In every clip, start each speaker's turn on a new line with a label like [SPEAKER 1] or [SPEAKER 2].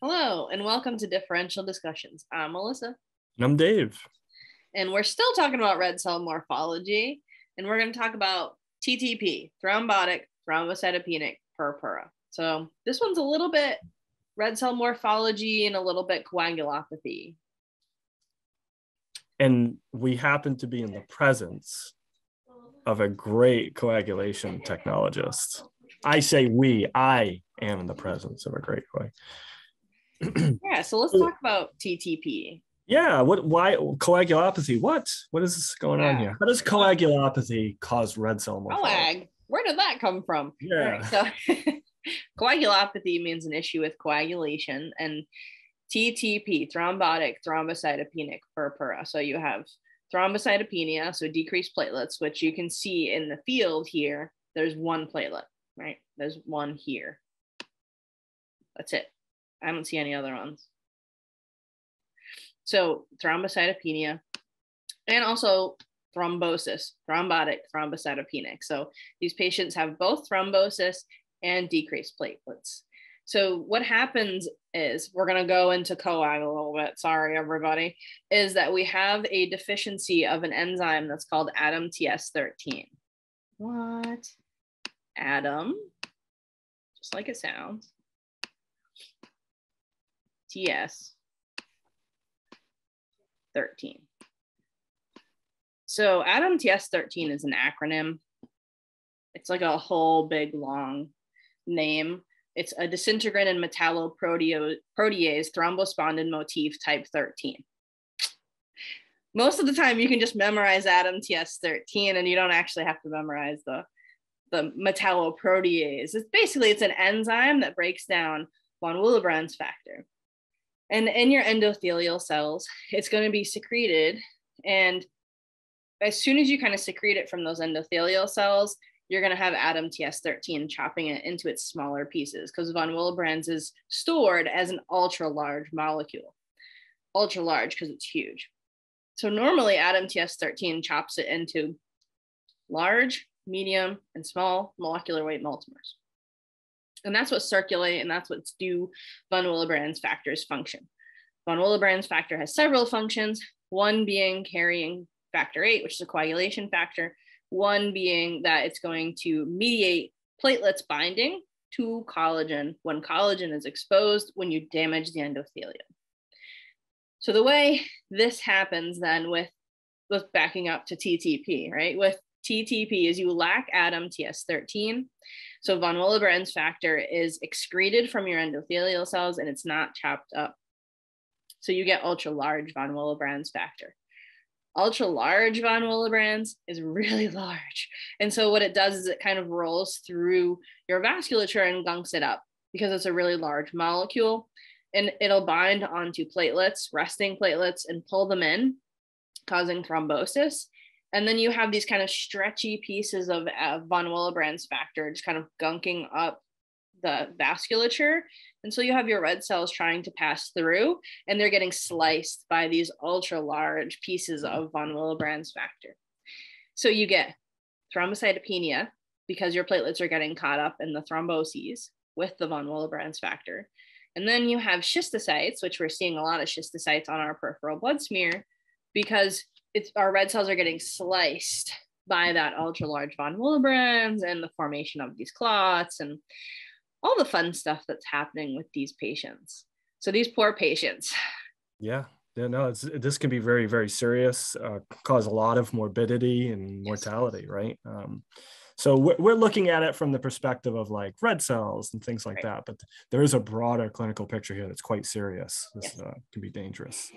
[SPEAKER 1] Hello, and welcome to Differential Discussions. I'm Melissa.
[SPEAKER 2] And I'm Dave.
[SPEAKER 1] And we're still talking about red cell morphology, and we're going to talk about TTP, Thrombotic Thrombocytopenic Purpura. So this one's a little bit red cell morphology and a little bit coagulopathy.
[SPEAKER 2] And we happen to be in the presence of a great coagulation technologist. I say I am in the presence of a great coagulation.
[SPEAKER 1] Yeah, so let's talk about TTP.
[SPEAKER 2] Yeah, why coagulopathy? What is this going on here? How does coagulopathy cause red cell morphology?
[SPEAKER 1] Where did that come from?
[SPEAKER 2] Yeah.
[SPEAKER 1] Right, so coagulopathy means an issue with coagulation, and TTP, thrombotic thrombocytopenic purpura. So you have thrombocytopenia, so decreased platelets, which you can see in the field here. There's one platelet, right? There's one here. That's it. I don't see any other ones. So thrombocytopenia and also thrombosis, thrombotic thrombocytopenic. So these patients have both thrombosis and decreased platelets. So what happens is, we're going to go into coag a little bit. Sorry, everybody, is that we have a deficiency of an enzyme that's called ADAMTS13. What? Adam, just like it sounds. TS13. So ADAMTS13 is an acronym. It's like a whole big long name. It's a disintegrin and metalloprotease thrombospondin motif type 13. Most of the time you can just memorize ADAMTS13 and you don't actually have to memorize the metalloprotease. It's an enzyme that breaks down von Willebrand's factor. And in your endothelial cells, it's going to be secreted. And as soon as you kind of secrete it from those endothelial cells, you're going to have ADAMTS13 chopping it into its smaller pieces, because von Willebrand's is stored as an ultra large molecule. Ultra large because it's huge. So normally ADAMTS13 chops it into large, medium, and small molecular weight multimers. And that's what circulate, and that's what's do von Willebrand's factor's function. Von Willebrand's factor has several functions, one being carrying factor 8, which is a coagulation factor, one being that it's going to mediate platelets binding to collagen when collagen is exposed when you damage the endothelium. So the way this happens then with backing up to TTP, right? With TTP is you lack ADAMTS13. So von Willebrand's factor is excreted from your endothelial cells and it's not chopped up. So you get ultra large von Willebrand's factor. Ultra large von Willebrand's is really large. And so what it does is it kind of rolls through your vasculature and gunks it up because it's a really large molecule, and it'll bind onto platelets, resting platelets, and pull them in, causing thrombosis. And then you have these kind of stretchy pieces of von Willebrand's factor just kind of gunking up the vasculature. And so you have your red cells trying to pass through, and they're getting sliced by these ultra large pieces of von Willebrand's factor. So you get thrombocytopenia because your platelets are getting caught up in the thromboses with the von Willebrand's factor. And then you have schistocytes, which we're seeing a lot of schistocytes on our peripheral blood smear because our red cells are getting sliced by that ultra large von Willebrand's and the formation of these clots and all the fun stuff that's happening with these patients. So these poor patients.
[SPEAKER 2] Yeah, no, this can be very, very serious, cause a lot of morbidity and mortality, right? So we're looking at it from the perspective of like red cells and things like that, but there is a broader clinical picture here that's quite serious. This can be dangerous.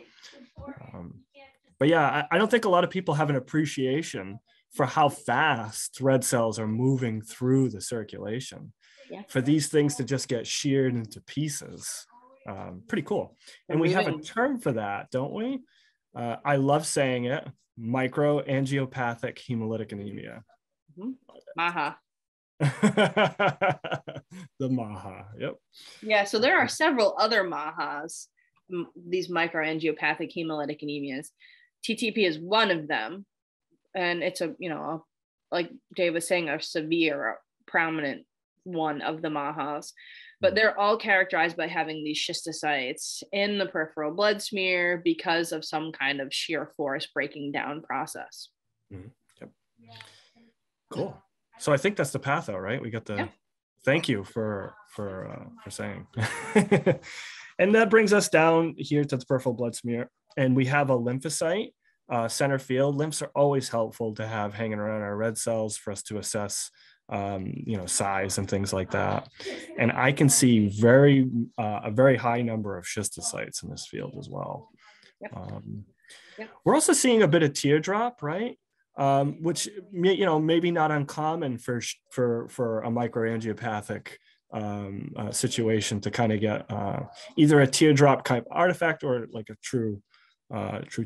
[SPEAKER 2] But yeah, I don't think a lot of people have an appreciation for how fast red cells are moving through the circulation. Yeah. For these things to just get sheared into pieces. Pretty cool. And we have a term for that, don't we? I love saying it, microangiopathic hemolytic anemia.
[SPEAKER 1] Mm-hmm. MAHA.
[SPEAKER 2] The MAHA, yep.
[SPEAKER 1] Yeah, so there are several other MAHAs, these microangiopathic hemolytic anemias. TTP is one of them. And it's like Dave was saying, a severe, prominent one of the MAHAs. but they're all characterized by having these schistocytes in the peripheral blood smear because of some kind of shear force breaking down process.
[SPEAKER 2] Mm-hmm. Yep. Cool. So I think that's the patho, right? We got the,
[SPEAKER 1] yeah.
[SPEAKER 2] Thank you for saying. And that brings us down here to the peripheral blood smear. And we have a lymphocyte center field. Lymphs are always helpful to have hanging around our red cells for us to assess size and things like that. And I can see a very high number of schistocytes in this field as well.
[SPEAKER 1] Yep.
[SPEAKER 2] We're also seeing a bit of teardrop, right? Which, maybe not uncommon for a microangiopathic situation to kind of get either a teardrop type artifact or like a true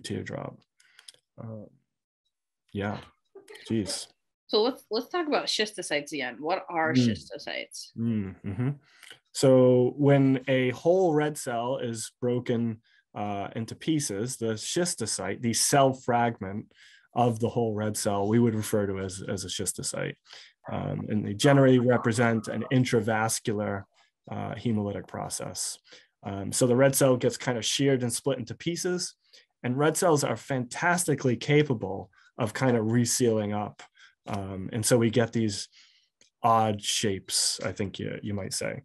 [SPEAKER 2] teardrop. Yeah, geez.
[SPEAKER 1] So let's talk about schistocytes again. What are schistocytes?
[SPEAKER 2] Mm-hmm. So when a whole red cell is broken into pieces, the schistocyte, the cell fragment of the whole red cell, we would refer to as a schistocyte. And they generally represent an intravascular hemolytic process. So the red cell gets kind of sheared and split into pieces, and red cells are fantastically capable of kind of resealing up. And so we get these odd shapes, I think you might say.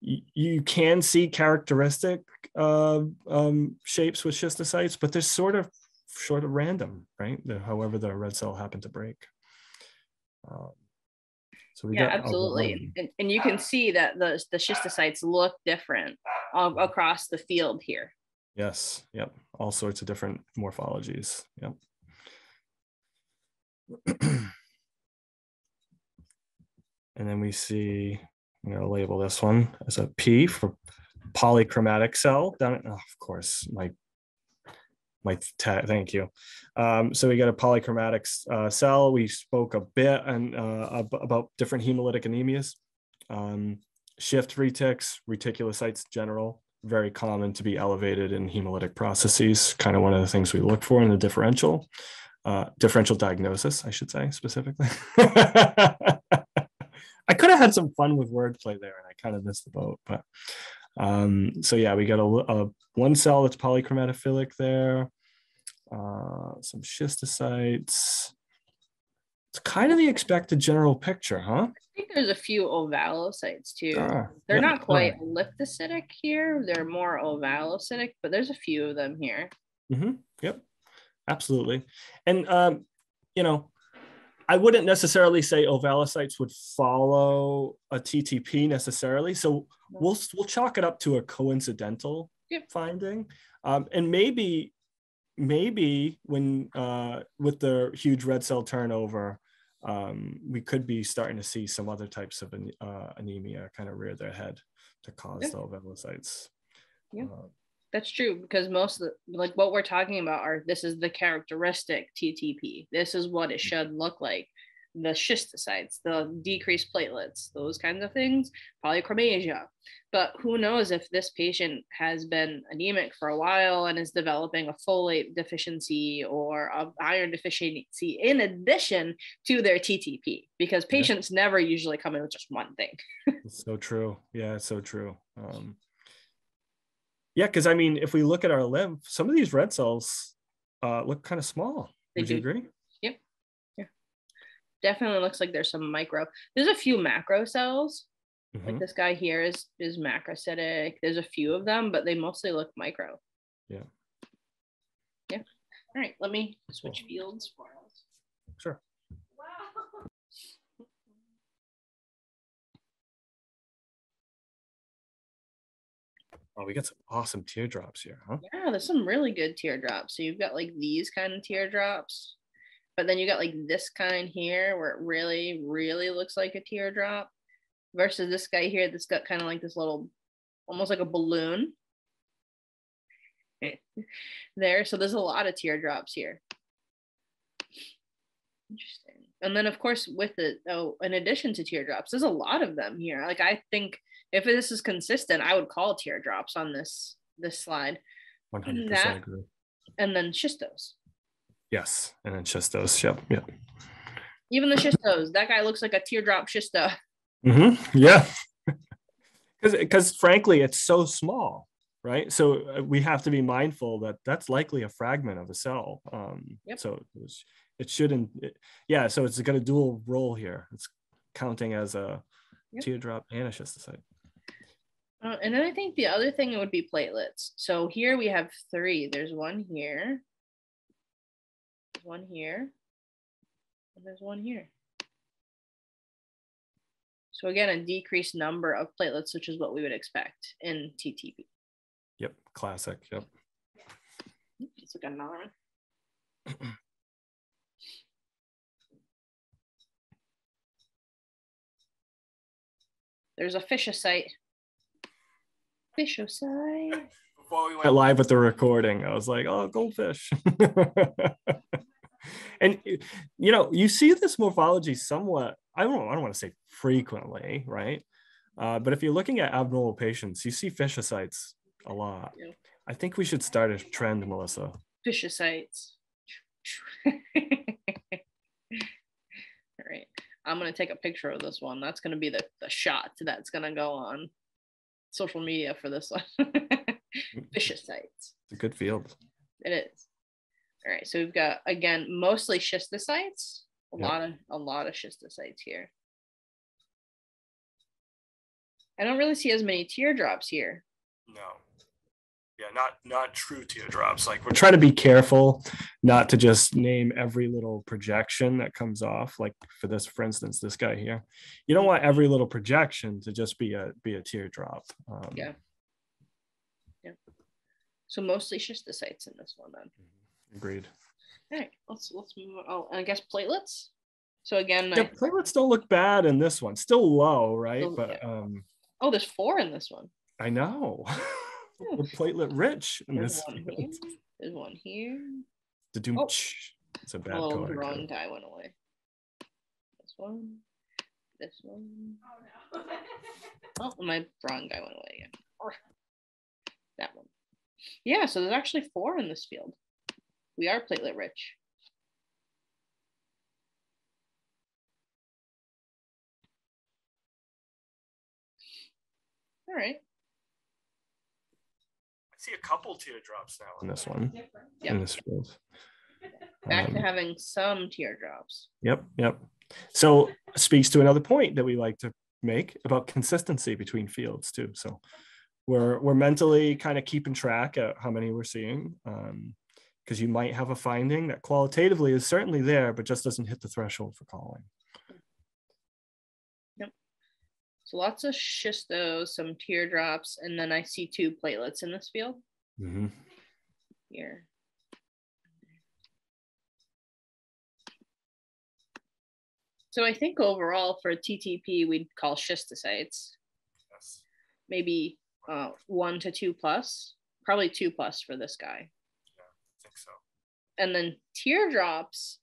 [SPEAKER 2] You can see characteristic shapes with schistocytes, but they're sort of random, right? However the red cell happened to break. So we got
[SPEAKER 1] absolutely. And you can see that the schistocytes look different across the field here.
[SPEAKER 2] Yes. Yep. All sorts of different morphologies. Yep. And then we see, I'm going to label this one as a P for polychromatic cell. Of course, thank you. So we got a polychromatic cell. We spoke a bit about different hemolytic anemias. Shift retics, reticulocytes in general, very common to be elevated in hemolytic processes. Kind of one of the things we look for in the differential diagnosis, I should say, specifically. I could have had some fun with wordplay there, and I kind of missed the boat. But so yeah, we got a one cell that's polychromatophilic there. Some schistocytes. It's kind of the expected general picture, huh?
[SPEAKER 1] I think there's a few ovalocytes too. They're not quite elliptocytic here. They're more ovalocytic, but there's a few of them here.
[SPEAKER 2] Mm-hmm. Yep, absolutely. And I wouldn't necessarily say ovalocytes would follow a TTP necessarily. So we'll chalk it up to a coincidental finding. And maybe when with the huge red cell turnover, we could be starting to see some other types of anemia kind of rear their head to cause the ovalocytes.
[SPEAKER 1] Yeah. That's true, because most of what we're talking about this is the characteristic TTP. This is what it should look like. The schistocytes, the decreased platelets, those kinds of things, polychromasia. But who knows if this patient has been anemic for a while and is developing a folate deficiency or an iron deficiency in addition to their TTP, because patients never usually come in with just one thing.
[SPEAKER 2] It's so true. Yeah, it's so true. Yeah, because I mean, if we look at our lymph, some of these red cells look kind of small. Would you agree?
[SPEAKER 1] Yep. Yeah. Definitely looks like there's some micro. There's a few macro cells. Mm-hmm. Like this guy here is macrocytic. There's a few of them, but they mostly look micro.
[SPEAKER 2] Yeah.
[SPEAKER 1] Yeah. All right. Let me switch fields for us.
[SPEAKER 2] Sure. Oh, we got some awesome teardrops here, huh?
[SPEAKER 1] Yeah, there's some really good teardrops. So you've got like these kind of teardrops, but then you got like this kind here where it really, really looks like a teardrop, versus this guy here that's got kind of like this little, almost like a balloon there. So there's a lot of teardrops here. Interesting. And then of course with it, in addition to teardrops, there's a lot of them here. Like I think if this is consistent, I would call teardrops on this slide.
[SPEAKER 2] 100% agree.
[SPEAKER 1] And then schistose.
[SPEAKER 2] Yes, and then schistose. Yep.
[SPEAKER 1] Even the schistose, that guy looks like a teardrop schisto.
[SPEAKER 2] Mm-hmm. Yeah. Because frankly, it's so small, right? So we have to be mindful that that's likely a fragment of a cell.
[SPEAKER 1] Yep.
[SPEAKER 2] So it shouldn't, yeah, so it's got a dual role here. It's counting as a teardrop and a schistocyte.
[SPEAKER 1] And then I think the other thing would be platelets. So here we have 3. There's one here, one here, and there's one here. So again, a decreased number of platelets, which is what we would expect in TTP.
[SPEAKER 2] Yep, classic, yep.
[SPEAKER 1] Let's look at another one. There's a Schistocyte. Schistocyte.
[SPEAKER 2] Before we went live with the recording, I was like, oh, goldfish. And, you know, you see this morphology somewhat, I don't want to say frequently, right? But if you're looking at abnormal patients, you see Schistocytes a lot. Yeah. I think we should start a trend, Melissa.
[SPEAKER 1] Schistocytes. All right. I'm going to take a picture of this one. That's going to be the shot that's going to go on social media for this one. Schistocytes.
[SPEAKER 2] It's a good field.
[SPEAKER 1] It is. All right. So we've got, again, mostly schistocytes. A lot of schistocytes here. I don't really see as many teardrops here.
[SPEAKER 2] No. Yeah, not true teardrops. Like, we're trying to be careful not to just name every little projection that comes off. Like for instance, this guy here. You don't want every little projection to just be a teardrop.
[SPEAKER 1] Yeah. So mostly schistocytes in this one then.
[SPEAKER 2] Agreed.
[SPEAKER 1] All right, let's move on. Oh, and I guess platelets. So again,
[SPEAKER 2] platelets don't look bad in this one. Still low, right?
[SPEAKER 1] Still,
[SPEAKER 2] but
[SPEAKER 1] oh, there's 4 in this one.
[SPEAKER 2] I know. We're platelet rich in
[SPEAKER 1] there's
[SPEAKER 2] this.
[SPEAKER 1] There's one here.
[SPEAKER 2] It's a bad color.
[SPEAKER 1] The wrong guy went away. This one. This one. Oh, my wrong guy went away again. That one. Yeah, so there's actually 4 in this field. We are platelet rich. All right.
[SPEAKER 2] I see a couple teardrops now in this one. Yep. In this field.
[SPEAKER 1] Back to having some teardrops.
[SPEAKER 2] Yep. So speaks to another point that we like to make about consistency between fields too. So we're mentally kind of keeping track of how many we're seeing, because you might have a finding that qualitatively is certainly there, but just doesn't hit the threshold for calling.
[SPEAKER 1] Yep. So lots of schistos, some teardrops, and then I see 2 platelets in this field.
[SPEAKER 2] Mm-hmm.
[SPEAKER 1] Here. So I think overall for TTP, we'd call schistocytes. Yes. Maybe 1 to 2 plus, probably 2 plus for this guy.
[SPEAKER 2] Yeah, I think so.
[SPEAKER 1] And then teardrops,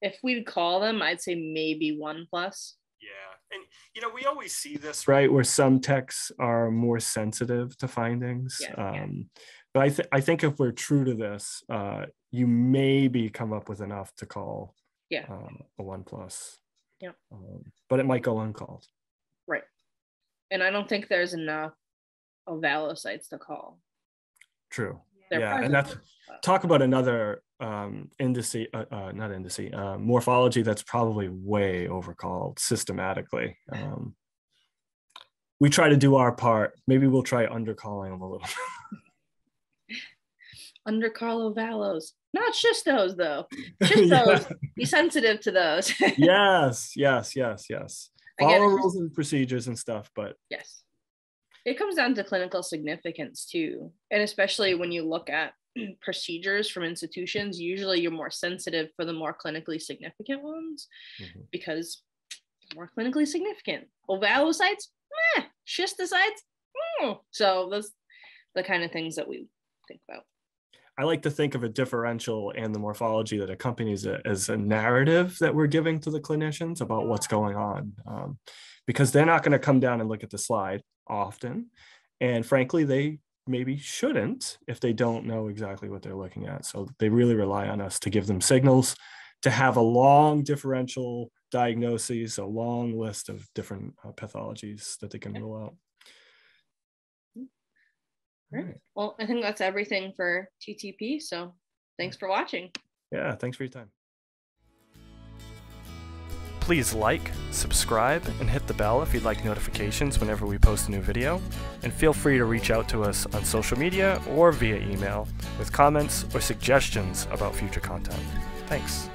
[SPEAKER 1] if we'd call them, I'd say maybe 1 plus.
[SPEAKER 2] Yeah, and you know, we always see this, right, where some techs are more sensitive to findings. Yeah. But I think if we're true to this, you maybe come up with enough to call a 1 plus.
[SPEAKER 1] Yeah.
[SPEAKER 2] But it might go uncalled.
[SPEAKER 1] Right. And I don't think there's enough ovalocytes to call.
[SPEAKER 2] True. And that's talk about another morphology that's probably way overcalled systematically. We try to do our part. Maybe we'll try undercalling them a little.
[SPEAKER 1] Undercall ovalos. Not schistos though. Schistos, be sensitive to those.
[SPEAKER 2] Yes. Follow rules and procedures and stuff, but
[SPEAKER 1] yes. It comes down to clinical significance too. And especially when you look at procedures from institutions, usually you're more sensitive for the more clinically significant ones because they're more clinically significant. Ovalocytes, schistocytes, so those the kind of things that we think about.
[SPEAKER 2] I like to think of a differential and the morphology that accompanies it as a narrative that we're giving to the clinicians about what's going on, because they're not going to come down and look at the slide often. And frankly, they maybe shouldn't if they don't know exactly what they're looking at. So they really rely on us to give them signals, to have a long differential diagnoses, a long list of different pathologies that they can rule out.
[SPEAKER 1] Right. Well, I think that's everything for TTP. So thanks for watching.
[SPEAKER 2] Yeah, thanks for your time.
[SPEAKER 3] Please like, subscribe, and hit the bell if you'd like notifications whenever we post a new video. And feel free to reach out to us on social media or via email with comments or suggestions about future content. Thanks.